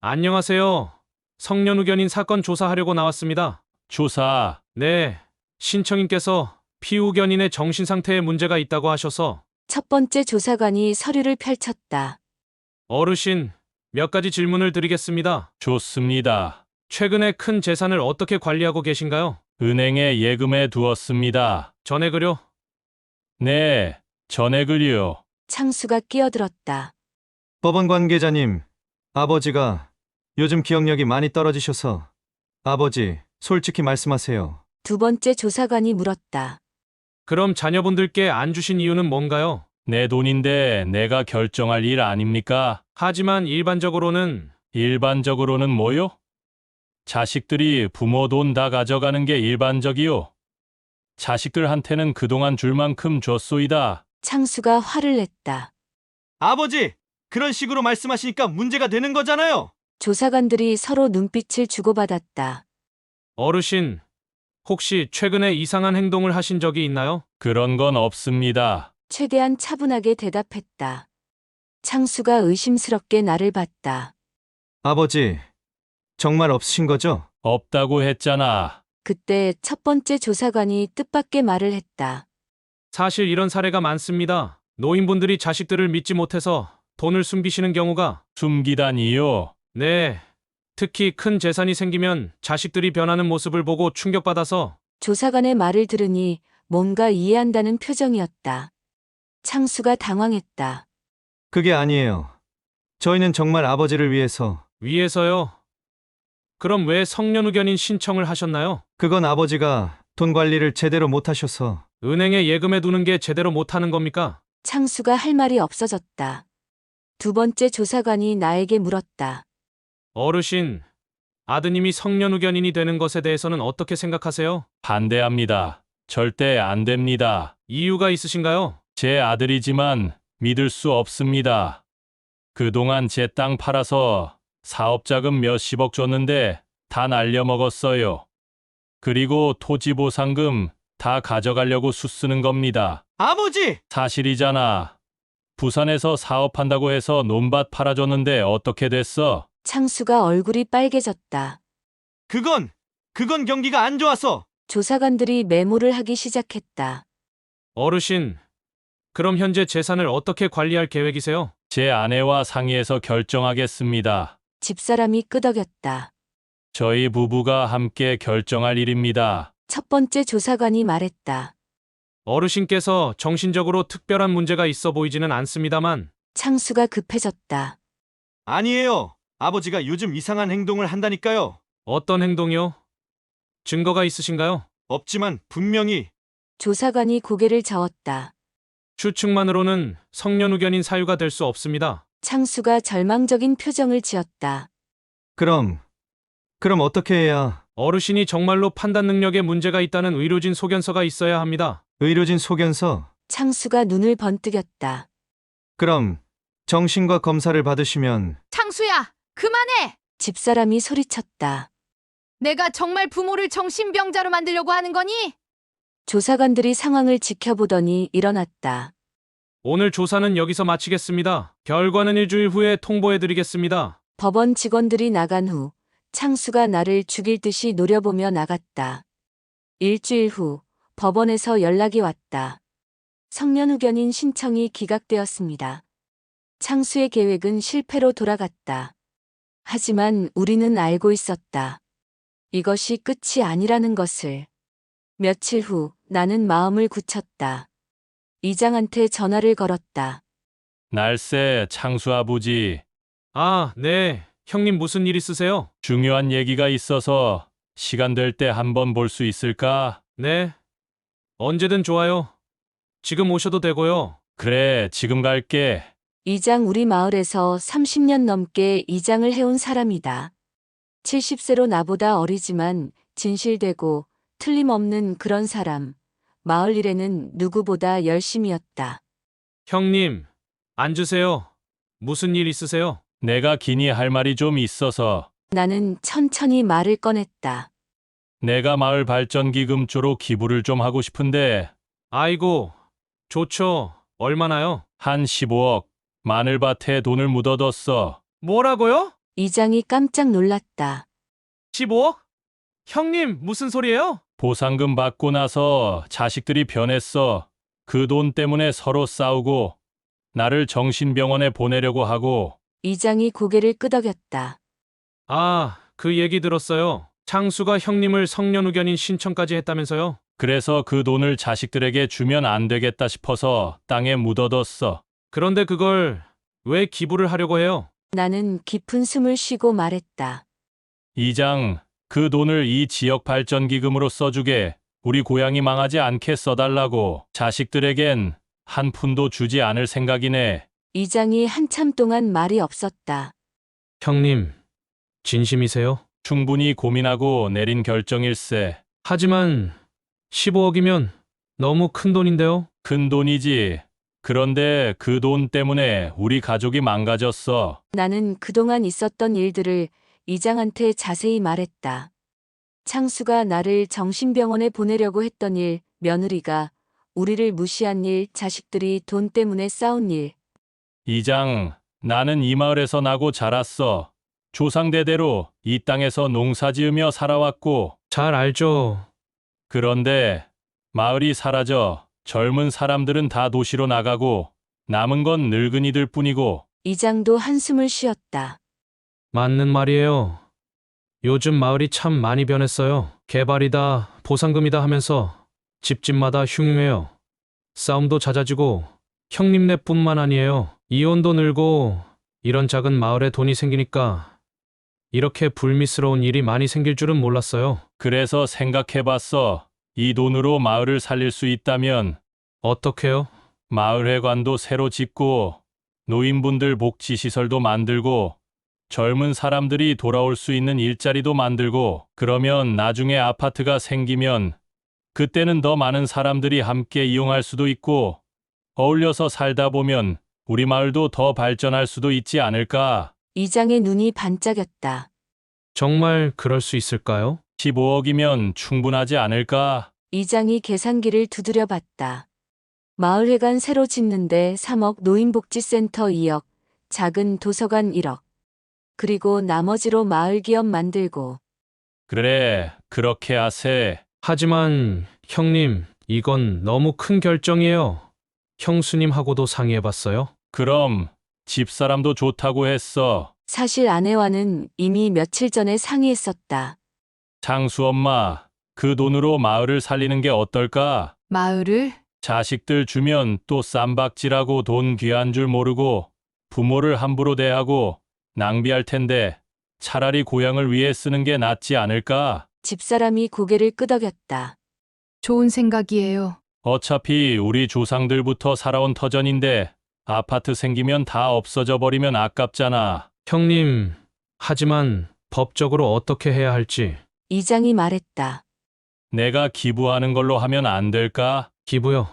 안녕하세요. 성년후견인 사건 조사하려고 나왔습니다. 조사. 네, 신청인께서 피후견인의 정신상태에 문제가 있다고 하셔서. 첫 번째 조사관이 서류를 펼쳤다. 어르신, 몇 가지 질문을 드리겠습니다. 좋습니다. 최근에 큰 재산을 어떻게 관리하고 계신가요? 은행에 예금해 두었습니다. 전액을요? 네, 전액을요. 창수가 끼어들었다. 법원 관계자님, 아버지가 요즘 기억력이 많이 떨어지셔서. 아버지, 솔직히 말씀하세요. 두 번째 조사관이 물었다. 그럼 자녀분들께 안 주신 이유는 뭔가요? 내 돈인데 내가 결정할 일 아닙니까? 하지만 일반적으로는 뭐요? 자식들이 부모 돈 다 가져가는 게 일반적이요. 자식들한테는 그동안 줄 만큼 줬소이다. 창수가 화를 냈다. 아버지, 그런 식으로 말씀하시니까 문제가 되는 거잖아요. 조사관들이 서로 눈빛을 주고받았다. 어르신, 혹시 최근에 이상한 행동을 하신 적이 있나요? 그런 건 없습니다. 최대한 차분하게 대답했다. 창수가 의심스럽게 나를 봤다. 아버지, 정말 없으신 거죠? 없다고 했잖아. 그때 첫 번째 조사관이 뜻밖의 말을 했다. 사실 이런 사례가 많습니다. 노인분들이 자식들을 믿지 못해서 돈을 숨기시는 경우가. 숨기다니요? 네. 특히 큰 재산이 생기면 자식들이 변하는 모습을 보고 충격받아서. 조사관의 말을 들으니 뭔가 이해한다는 표정이었다. 창수가 당황했다. 그게 아니에요. 저희는 정말 아버지를 위해서. 위해서요? 그럼 왜 성년후견인 신청을 하셨나요? 그건 아버지가 돈 관리를 제대로 못하셔서. 은행에 예금해 두는 게 제대로 못하는 겁니까? 창수가 할 말이 없어졌다. 두 번째 조사관이 나에게 물었다. 어르신, 아드님이 성년후견인이 되는 것에 대해서는 어떻게 생각하세요? 반대합니다. 절대 안 됩니다. 이유가 있으신가요? 제 아들이지만 믿을 수 없습니다. 그동안 제 땅 팔아서 사업자금 몇십억 줬는데 다 날려먹었어요. 그리고 토지 보상금 다 가져가려고 수쓰는 겁니다. 아버지! 사실이잖아. 부산에서 사업한다고 해서 논밭 팔아줬는데 어떻게 됐어? 창수가 얼굴이 빨개졌다. 그건 경기가 안 좋아서. 조사관들이 메모를 하기 시작했다. 어르신, 그럼 현재 재산을 어떻게 관리할 계획이세요? 제 아내와 상의해서 결정하겠습니다. 집사람이 끄덕였다. 저희 부부가 함께 결정할 일입니다. 첫 번째 조사관이 말했다. 어르신께서 정신적으로 특별한 문제가 있어 보이지는 않습니다만 창수가 급해졌다. 아니에요. 아버지가 요즘 이상한 행동을 한다니까요. 어떤 행동이요? 증거가 있으신가요? 없지만 분명히. 조사관이 고개를 저었다. 추측만으로는 성년후견인 사유가 될 수 없습니다. 창수가 절망적인 표정을 지었다. 그럼 어떻게 해야? 어르신이 정말로 판단 능력에 문제가 있다는 의료진 소견서가 있어야 합니다. 의료진 소견서? 창수가 눈을 번뜩였다. 그럼 정신과 검사를 받으시면. 창수야, 그만해! 집사람이 소리쳤다. 내가 정말 부모를 정신병자로 만들려고 하는 거니? 조사관들이 상황을 지켜보더니 일어났다. 오늘 조사는 여기서 마치겠습니다. 결과는 일주일 후에 통보해드리겠습니다. 법원 직원들이 나간 후 창수가 나를 죽일 듯이 노려보며 나갔다. 일주일 후 법원에서 연락이 왔다. 성년후견인 신청이 기각되었습니다. 창수의 계획은 실패로 돌아갔다. 하지만 우리는 알고 있었다. 이것이 끝이 아니라는 것을. 며칠 후 나는 마음을 굳혔다. 이장한테 전화를 걸었다. 날쌔 창수 아버지, 아, 네. 형님 무슨 일 있으세요? 중요한 얘기가 있어서 시간 될 때 한번 볼 수 있을까? 네. 언제든 좋아요. 지금 오셔도 되고요. 그래, 지금 갈게. 이장 우리 마을에서 30년 넘게 이장을 해온 사람이다. 70세로 나보다 어리지만 진실되고 틀림없는 그런 사람. 마을 일에는 누구보다 열심이었다. 형님, 앉으세요. 무슨 일 있으세요? 내가 기니 할 말이 좀 있어서. 나는 천천히 말을 꺼냈다. 내가 마을 발전기금 쪽으로 기부를 좀 하고 싶은데 아이고, 좋죠. 얼마나요? 한 15억, 마늘밭에 돈을 묻어뒀어. 뭐라고요? 이장이 깜짝 놀랐다. 15억? 형님, 무슨 소리예요? 보상금 받고 나서 자식들이 변했어. 그 돈 때문에 서로 싸우고 나를 정신병원에 보내려고 하고. 이장이 고개를 끄덕였다. 아, 그 얘기 들었어요. 창수가 형님을 성년후견인 신청까지 했다면서요? 그래서 그 돈을 자식들에게 주면 안 되겠다 싶어서 땅에 묻어뒀어. 그런데 그걸 왜 기부를 하려고 해요? 나는 깊은 숨을 쉬고 말했다. 이장, 그 돈을 이 지역 발전기금으로 써주게. 우리 고향이 망하지 않게 써달라고. 자식들에겐 한 푼도 주지 않을 생각이네. 이장이 한참 동안 말이 없었다. 형님, 진심이세요? 충분히 고민하고 내린 결정일세. 하지만 15억이면 너무 큰 돈인데요? 큰 돈이지. 그런데 그 돈 때문에 우리 가족이 망가졌어. 나는 그동안 있었던 일들을 이장한테 자세히 말했다. 창수가 나를 정신병원에 보내려고 했던 일, 며느리가 우리를 무시한 일, 자식들이 돈 때문에 싸운 일. 이장, 나는 이 마을에서 나고 자랐어. 조상대대로 이 땅에서 농사지으며 살아왔고. 잘 알죠. 그런데 마을이 사라져 젊은 사람들은 다 도시로 나가고 남은 건 늙은이들 뿐이고. 이장도 한숨을 쉬었다. 맞는 말이에요. 요즘 마을이 참 많이 변했어요. 개발이다, 보상금이다 하면서 집집마다 흉흉해요. 싸움도 잦아지고 형님네뿐만 아니에요. 이혼도 늘고 이런 작은 마을에 돈이 생기니까 이렇게 불미스러운 일이 많이 생길 줄은 몰랐어요. 그래서 생각해봤어. 이 돈으로 마을을 살릴 수 있다면. 어떻게요? 마을회관도 새로 짓고 노인분들 복지시설도 만들고 젊은 사람들이 돌아올 수 있는 일자리도 만들고. 그러면 나중에 아파트가 생기면 그때는 더 많은 사람들이 함께 이용할 수도 있고 어울려서 살다 보면 우리 마을도 더 발전할 수도 있지 않을까? 이장의 눈이 반짝였다. 정말 그럴 수 있을까요? 15억이면 충분하지 않을까? 이장이 계산기를 두드려 봤다. 마을회관 새로 짓는데 3억, 노인복지센터 2억, 작은 도서관 1억. 그리고 나머지로 마을 기업 만들고. 그래, 그렇게 하세. 하지만 형님, 이건 너무 큰 결정이에요. 형수님하고도 상의해봤어요? 그럼 집사람도 좋다고 했어. 사실 아내와는 이미 며칠 전에 상의했었다. 장수 엄마, 그 돈으로 마을을 살리는 게 어떨까? 마을을? 자식들 주면 또 쌈박질하고 돈 귀한 줄 모르고 부모를 함부로 대하고 낭비할 텐데 차라리 고향을 위해 쓰는 게 낫지 않을까? 집사람이 고개를 끄덕였다. 좋은 생각이에요. 어차피 우리 조상들부터 살아온 터전인데 아파트 생기면 다 없어져 버리면 아깝잖아. 형님, 하지만 법적으로 어떻게 해야 할지. 이장이 말했다. 내가 기부하는 걸로 하면 안 될까? 기부요.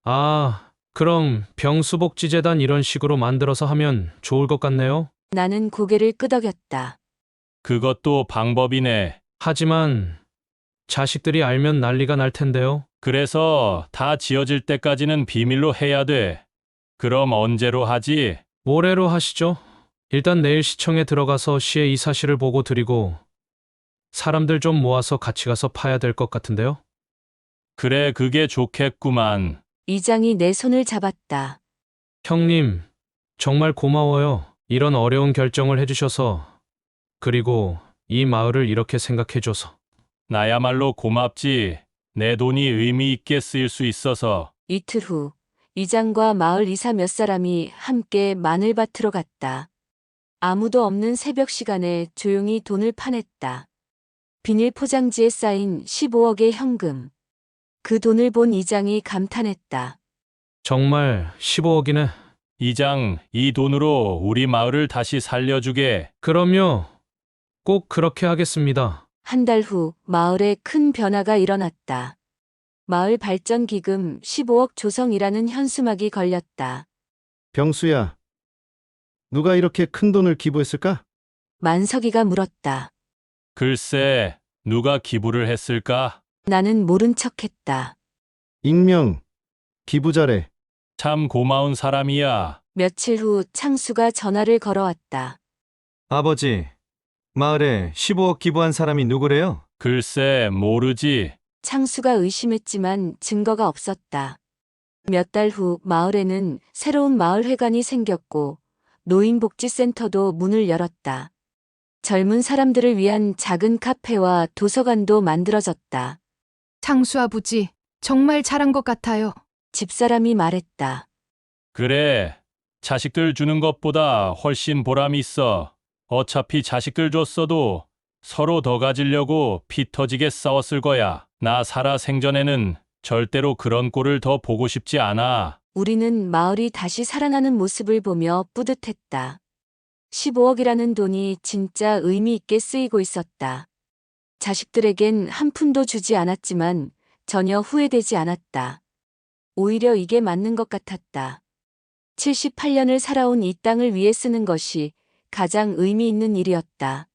아, 그럼 병수복지재단 이런 식으로 만들어서 하면 좋을 것 같네요. 나는 고개를 끄덕였다. 그것도 방법이네. 하지만 자식들이 알면 난리가 날 텐데요. 그래서 다 지어질 때까지는 비밀로 해야 돼. 그럼 언제로 하지? 모레로 하시죠. 일단 내일 시청에 들어가서 시에 이 사실을 보고 드리고 사람들 좀 모아서 같이 가서 파야 될 것 같은데요. 그래, 그게 좋겠구만. 이장이 내 손을 잡았다. 형님, 정말 고마워요. 이런 어려운 결정을 해주셔서. 그리고 이 마을을 이렇게 생각해줘서. 나야말로 고맙지. 내 돈이 의미 있게 쓰일 수 있어서. 이틀 후 이장과 마을 이사 몇 사람이 함께 마늘밭으로 갔다. 아무도 없는 새벽 시간에 조용히 돈을 파냈다. 비닐 포장지에 쌓인 15억의 현금. 그 돈을 본 이장이 감탄했다. 정말 15억이네. 이장, 이 돈으로 우리 마을을 다시 살려주게. 그럼요. 꼭 그렇게 하겠습니다. 한 달 후 마을에 큰 변화가 일어났다. 마을 발전 기금 15억 조성이라는 현수막이 걸렸다. 병수야, 누가 이렇게 큰 돈을 기부했을까? 만석이가 물었다. 글쎄, 누가 기부를 했을까? 나는 모른 척했다. 익명, 기부자래. 참 고마운 사람이야. 며칠 후 창수가 전화를 걸어왔다. 아버지, 마을에 15억 기부한 사람이 누구래요? 글쎄, 모르지. 창수가 의심했지만 증거가 없었다. 몇 달 후 마을에는 새로운 마을회관이 생겼고 노인복지센터도 문을 열었다. 젊은 사람들을 위한 작은 카페와 도서관도 만들어졌다. 창수 아버지, 정말 잘한 것 같아요. 집사람이 말했다. 그래, 자식들 주는 것보다 훨씬 보람 있어. 어차피 자식들 줬어도 서로 더 가지려고 피 터지게 싸웠을 거야. 나 살아 생전에는 절대로 그런 꼴을 더 보고 싶지 않아. 우리는 마을이 다시 살아나는 모습을 보며 뿌듯했다. 15억이라는 돈이 진짜 의미 있게 쓰이고 있었다. 자식들에겐 한 푼도 주지 않았지만 전혀 후회되지 않았다. 오히려 이게 맞는 것 같았다. 78년을 살아온 이 땅을 위해 쓰는 것이 가장 의미 있는 일이었다.